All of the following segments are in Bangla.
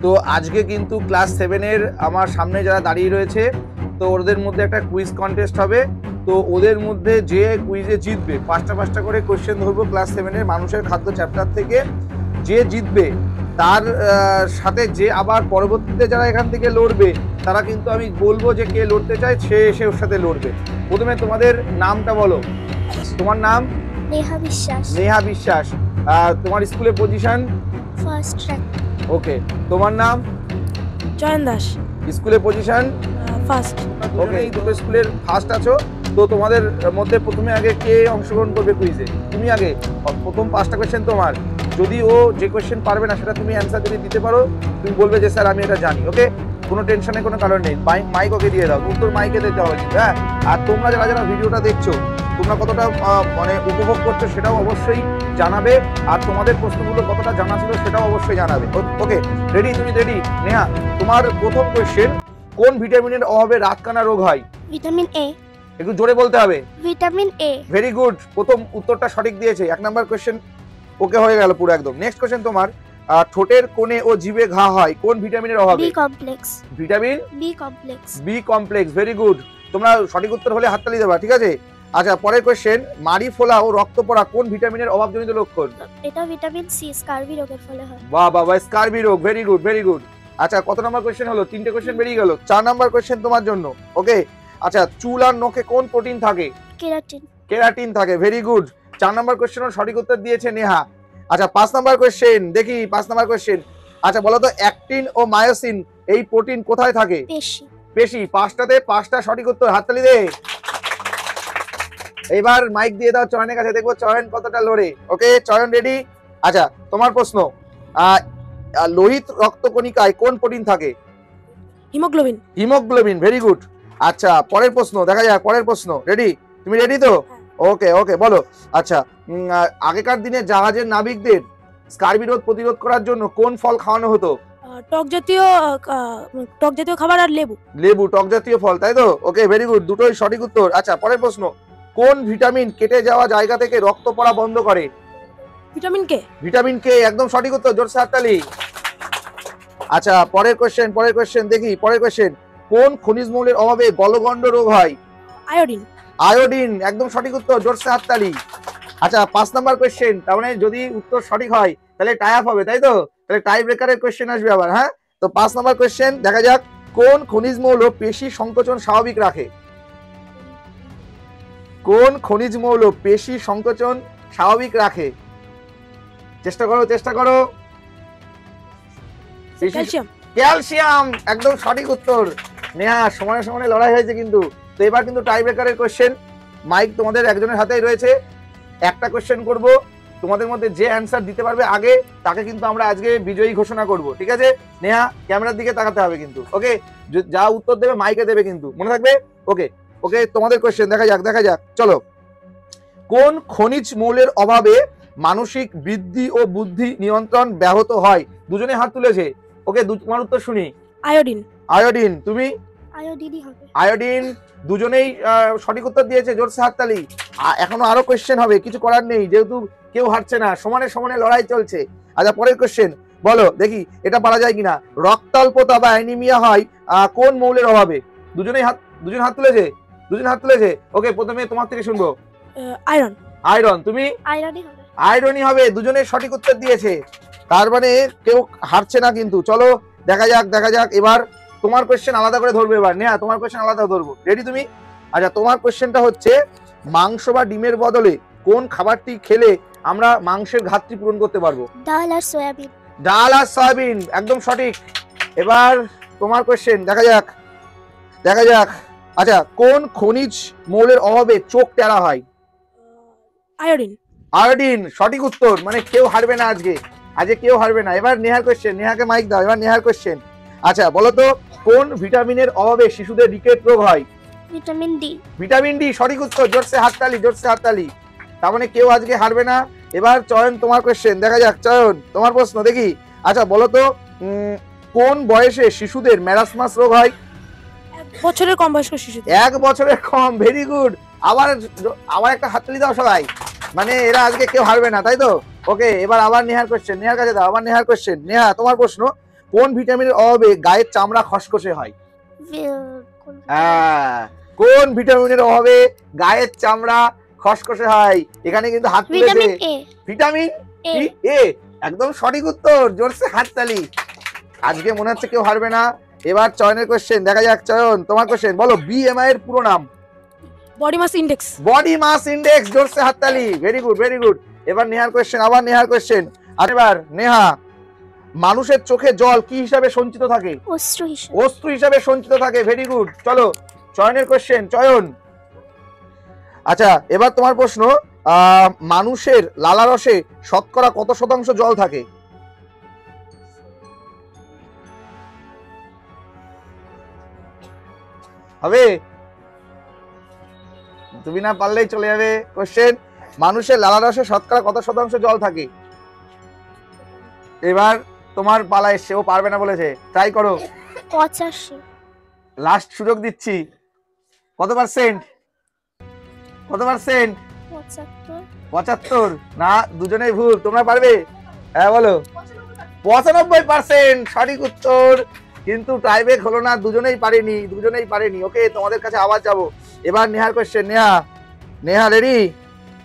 তো আজকে কিন্তু ক্লাস 7 এর আমার সামনে যারা দাঁড়িয়ে রয়েছে, তো ওদের মধ্যে একটা কুইজ কন্টেস্ট হবে। তো ওদের মধ্যে যে কুইজে জিতবে, পাঁচটা করে কোশ্চেন ধরবো ক্লাস 7 এর মানুষের খাদ্য চ্যাপ্টার থেকে। যে জিতবে তার সাথে যে আবার পরবর্তীতে যারা এখান থেকে লড়বে, তারা কিন্তু আমি বলবো যে কে লড়তে চায় সে এসে ওর সাথে লড়বে। প্রথমে তোমাদের নামটা বলো। তোমার নাম? নেহা বিশ্বাস। নেহা বিশ্বাস। তোমার স্কুলের পজিশন? First rank. ওকে। তোমার নাম? জয়ন দাস। স্কুলের পজিশন? ফার্স্ট। ওকে, দুটো স্কুলের ফার্স্ট আছো। তো তোমাদের মধ্যে প্রথমে আগে কে অংশগ্রহণ করবে কুইজে? তুমি আগে। প্রথম 5টা কোশ্চেন তোমার। যদি ও যে কোশ্চেন পারবে না সেটা তুমি অ্যান্সার যদি দিতে পারো, তুমি বলবে যে স্যার আমি এটা জানি। ওকে, কোনো টেনশনের কোনো কারণ নেই। মাইক ওকে দিয়ে দাও, উত্তর মাইকে দিতে হবে। হ্যাঁ, আর তোমরা যারা যারা ভিডিওটা দেখছো, তোমরা কতটা মানে উপভোগ করছো সেটাও অবশ্যই জানাবে। আর তোমাদের প্রশ্নগুলো কতটা জানা ছিল সেটাও অবশ্যই জানাবে। ওকে, রেডি? তুমি রেডি? নেহা, তোমার প্রথম কোশ্চেন, কোন ভিটামিনের অভাবে রাতকানা রোগ হয়? Vitamin A. একটু জোরে বলতে হবে। Vitamin A. ভেরি গুড, প্রথম উত্তরটা সঠিক দিয়েছে। 1 নাম্বার কোশ্চেন ওকে হয়ে গেল পুরো একদম। নেক্সট কোশ্চেন তোমার, ঠোঁটের কোণে ও জিভে ঘা হয় কোন ভিটামিনের অভাবে? B complex. Vitamin B complex. B complex. Very good, তোমরা সঠিক উত্তর হলে হাততালি দেবা, ঠিক আছে? আচ্ছা, পরের কোশ্চেন, মাড়ি ফোলা ও রক্ত পড়া কোন ভিটামিনের অভাবজনিত লক্ষণ? এটা ভিটামিন সি, স্কারভি রোগের ফলে হয়। বাহ বাহ বাহ, স্কারভি রোগ। Very good, very good. আচ্ছা, কত নাম্বার কোশ্চেন হলো? 3টে কোশ্চেন বেরিয়ে গেল। 4 নাম্বার কোশ্চেন তোমার জন্য। ওকে, আচ্ছা, চুল আর নখে কোন প্রোটিন থাকে? কেরাটিন। কেরাটিন থাকে। Very good. 4 নাম্বার কোশ্চেনের সঠিক উত্তর দিয়েছে নেহা। আচ্ছা, 5 নাম্বার কোশ্চেন দেখি। 5 নাম্বার কোশ্চেন, আচ্ছা বলো তো, অ্যাক্টিন ও মায়োসিন এই প্রোটিন কোথায় থাকে? পেশি। পেশি। 5টাতে 5টা সঠিক উত্তর, হাততালি দে। এবার মাইক দিয়ে দাও চয়নের কাছে, দেখবো চয়ন কতটা লড়ে। ওকে, চয়ন রেডি? আচ্ছা, তোমার প্রশ্ন, লোহিত রক্তকণিকায় কোন প্রোটিন থাকে? হিমোগ্লোবিন। হিমোগ্লোবিন। Very good. আচ্ছা, পরের প্রশ্ন দেখা যাক। পরের প্রশ্ন, রেডি? তুমি রেডি তো? ওকে ওকে, বলো। আচ্ছা, আগেকার দিনে জাহাজের নাবিকদের স্কারভি রোগ প্রতিরোধ করার জন্য কোন ফল খাওয়ানো হতো? টক জাতীয় খাবার আর লেবু। লেবু, টক জাতীয় ফল, তাই তো? ওকে, ভেরি গুড, দুটোই সঠিক উত্তর। আচ্ছা, পরের প্রশ্ন, কোন ভিটামিন কেটে যাওয়া জায়গা থেকে রক্ত পড়া বন্ধ করে? Vitamin K. ভিটামিন কে, একদম সঠিক উত্তর, জোরসে হাততালি। আচ্ছা, পরের কোশ্চেন দেখি। পরের কোশ্চেন, কোন খনিজ মৌলের অভাবে গলগণ্ড রোগ হয়? আয়োডিন। আয়োডিন, একদম সঠিক উত্তর, জোরসে হাততালি। আচ্ছা, 5 নাম্বার কোশ্চেন, তার মানে যদি উত্তর সঠিক হয় তাহলে টাই আপ হবে, তাই তো? তাহলে টাই ব্রেকারের কোশ্চেন আসবে আবার। হ্যাঁ, তো 5 নাম্বার কোশ্চেন দেখা যাক, কোন খনিজ মৌল পেশি সংকোচন স্বাভাবিক রাখে? কোন খনিজ মৌল পেশি সংকোচন স্বাভাবিক রাখে? চেষ্টা করো, চেষ্টা করো। ক্যালসিয়াম। ক্যালসিয়াম, একদম সঠিক উত্তর। নেহা, সমানে সমানে লড়াই হয়েছে কিন্তু। তো এবার কিন্তু টাই ব্রেকারের কোশ্চেন। মাইক তোমাদের একজনের হাতেই রয়েছে। একটা কোশ্চেন করব, তোমাদের মধ্যে যে অ্যান্সার দিতে পারবে আগে তাকে কিন্তু আমরা আজকে বিজয়ী ঘোষণা করব, ঠিক আছে? নেহা, ক্যামেরার দিকে তাকাতে হবে কিন্তু। ওকে, যা উত্তর দেবে মাইকে দেবে কিন্তু, মনে থাকবে? ওকে ওকে, তোমাদের কোশ্চেন দেখা যাক। চলো, কোন খনিজ মৌলের অভাবে মানসিক বৃদ্ধি ও বুদ্ধি নিয়ন্ত্রণ ব্যাহত হয়? দুজনে হাত তুলেছে। ওকে, তোমার উত্তর শুনি। আয়োডিন। আয়োডিন। তুমি? আয়োডিনই হবে। আয়োডিন, দুজনেই সঠিক উত্তর দিয়েছে, জোরসে হাততালি। এখনো আরো কোশ্চেন হবে, কিছু করার নেই, যেহেতু কেউ হারছে না, সমানে সমানে লড়াই চলছে। আচ্ছা, পরের কোশ্চেন বলো দেখি, এটা পারা যায় কিনা। রক্তাল্পতা বা অ্যানিমিয়া হয় কোন মৌলের অভাবে? দুজন হাত তুলেছে। ওকে, প্রথমে তোমার থেকে শুনবো। আয়রন। আয়রন। তুমি? আয়রনই হবে। আয়রনই হবে, দুজনের সঠিক উত্তর দিয়েছে। তার মানে কেউ হারছে না কিন্তু। চলো দেখা যাক। এবার তোমার কোশ্চেন আলাদা করে ধরবে। এবার নেহা, তোমার কোশ্চেন আলাদা ধরবো। রেডি তুমি? আচ্ছা, তোমার কোশ্চেনটা হচ্ছে, মাংস বা ডিমের বদলে কোন খাবারটি খেলে আমরা মাংসের ঘাটতি পূরণ করতে পারবো? ডাল আর সয়াবিন। ডাল আর সয়াবিন, একদম সঠিক। এবার তোমার কোশ্চেন দেখা যাক। আচ্ছা, কোন খনিজ মৌলের অভাবে চোখ টেরা হয়? আয়োডিন। আয়োডিন, সঠিক উত্তর। মানে কেউ হারবে না আজকে কেউ হারবে না। এবার নেহার কোশ্চেন। নেহাকে মাইক দাও। এবার নেহার কোশ্চেন। আচ্ছা, বলো তো, কোন ভিটামিনের অভাবে শিশুদের রিকেট রোগ হয়? Vitamin D. ভিটামিন ডি, সঠিক উত্তর, জোরসে হাততালি। তার মানে কেউ আজকে হারবে না। এবার চয়ন, তোমার কোশ্চেন দেখা যাক। চয়ন, তোমার প্রশ্ন দেখি। আচ্ছা, বলো তো, কোন বয়সে শিশুদের ম্যারাসমাস রোগ হয়? 1 বছরের কম বয়স্ক শিশুদের। 1 বছরের কম, ভেরি গুড। আবার একটা হাততালি দাও সবাই। মানে এরা আজকে কেউ হারবে না, তাই তো? ওকে, এবার আবার নেহার কোশ্চেন। নেহার কাছে দাও। আবার নেহার কোশ্চেন। নেহা, তোমার প্রশ্ন, কোন ভিটামিনের অভাবে গায়ের চামড়া খসখসে হয়? হ্যাঁ, কোন ভিটামিনের অভাবে গায়ের চামড়া খসখসে হয়? এখানে কিন্তু হাত তুলেছে। Vitamin A. Vitamin A. এ একদম সঠিক উত্তর, জোরসে হাততালি। আজকে মনে হচ্ছে কেউ হারবে না। এবার চয়নের কোশ্চেন, দেখা যাক চয়ন তোমার কোশ্চেন বলো। বিএমআই এর পুরো নাম? Body mass index. Body mass index, জোরসে হাততালি, ভেরি গুড ভেরি গুড। এবার নেহার কোশ্চেন, আবার নেহার কোশ্চেন। আর এবার নেহা, মানুষের চোখে জল কি হিসাবে সঞ্চিত থাকে? অশ্রু হিসাবে। অশ্রু হিসাবে সঞ্চিত থাকে, ভেরি গুড। চলো চয়নের কোশ্চেন, চয়ন। আচ্ছা এবার তোমার প্রশ্ন, মানুষের লালারসে শতকরা কত শতাংশ জল থাকে? হবে? তুমি না পারলেই চলে যাবে। কোশ্চেন, মানুষের লালারসে শতকরা কত শতাংশ জল থাকে? এবার তোমার পালা এসছে, ও পারবে না বলেছে, ট্রাই করো। 85। লাস্ট সুযোগ দিচ্ছি। কত পার্সেন্ট? কত পার্সেন্ট? 75। 75? না, দুজনেই ভুল। তোমরা পারবে? হ্যাঁ বলো। 95% সঠিক উত্তর। কিন্তু টাইব্রেক হলো না, দুজনেই পারেনি, দুজনেই পারেনি। ওকে, তোমাদের কাছে আবার যাব। এবার নেহার question. Neha, Neha ready?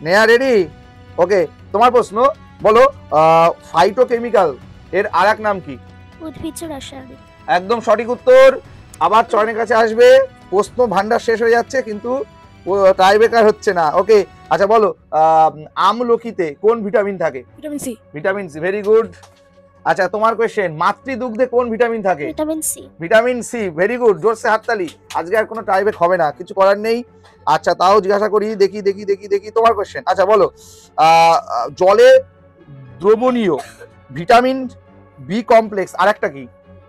Neha ready? Okay, তোমার প্রশ্ন বলো, ফাইটোকেমিক্যাল এর আরেক নাম কি? উদ্ভিজ্জ রাসায়নিক। একদম সঠিক উত্তর। আবার চয়নের কাছে আসবে। প্রশ্ন ভান্ডার শেষ হয়ে যাচ্ছে, কিন্তু টাইব্রেকার হচ্ছে না। ওকে, আচ্ছা বলো, আমলকিতে কোন ভিটামিন থাকে? Vitamin C. Vitamin C, very good. আচ্ছা তোমার কোশ্চেন, মাতৃদুগ্ধে কোন ভিটামিন থাকে? Vitamin C. Vitamin C, very good, জোরসে হাততালি। আজকে আর কোনো টাইব্রেক হবে না, কিছু করার নেই। আচ্ছা তাও জিজ্ঞাসা করি, দেখি দেখি দেখি দেখি তোমার কোশ্চেন। আচ্ছা বলো, জলে দ্রবণীয় ভিটামিন বি কমপ্লেক্স আরেকটা কি?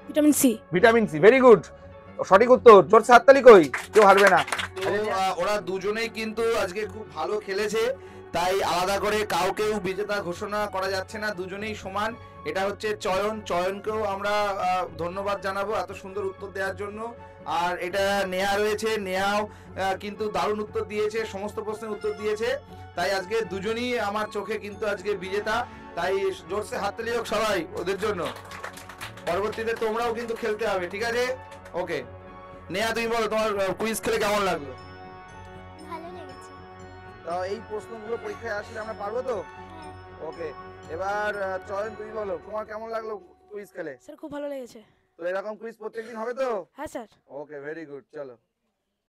Vitamin C. Vitamin C, very good, সঠিক উত্তর। জোরসে হাততালি, কই কেউ হারবে না। ওরা দুজনেই কিন্তু আজকে খুব ভালো খেলেছে, তাই আলাদা করে কাউকেও বিজেতা ঘোষণা করা যাচ্ছে না, দুজনেই সমান। এটা হচ্ছে চয়ন, চয়নকেও আমরা ধন্যবাদ জানাবো এত সুন্দর উত্তর দেওয়ার জন্য। আর এটা নেহা রয়েছে, নেহাও কিন্তু দারুণ উত্তর দিয়েছে, সমস্ত প্রশ্নের উত্তর দিয়েছে। তাই আজকে দুজনই আমার চোখে কিন্তু আজকে বিজেতা। তাই জোরসে হাততালি হোক সবাই ওদের জন্য। পরবর্তীতে তোমরাও কিন্তু খেলতে হবে, ঠিক আছে? ওকে নেহা, তুমি বলো তোমার কুইজ খেলে কেমন লাগলো? ভালো লেগেছে। তো এই প্রশ্নগুলো পরীক্ষায় আসলে আমরা পারবো তো? ওকে, এবার চয়ন তুমি বলো তোমার কেমন লাগলো কুইজ খেলে? স্যার খুব ভালো লেগেছে। তো এরকম কুইজ প্রত্যেকদিন হবে তো? হ্যাঁ স্যার। ওকে, ভেরি গুড, চলো।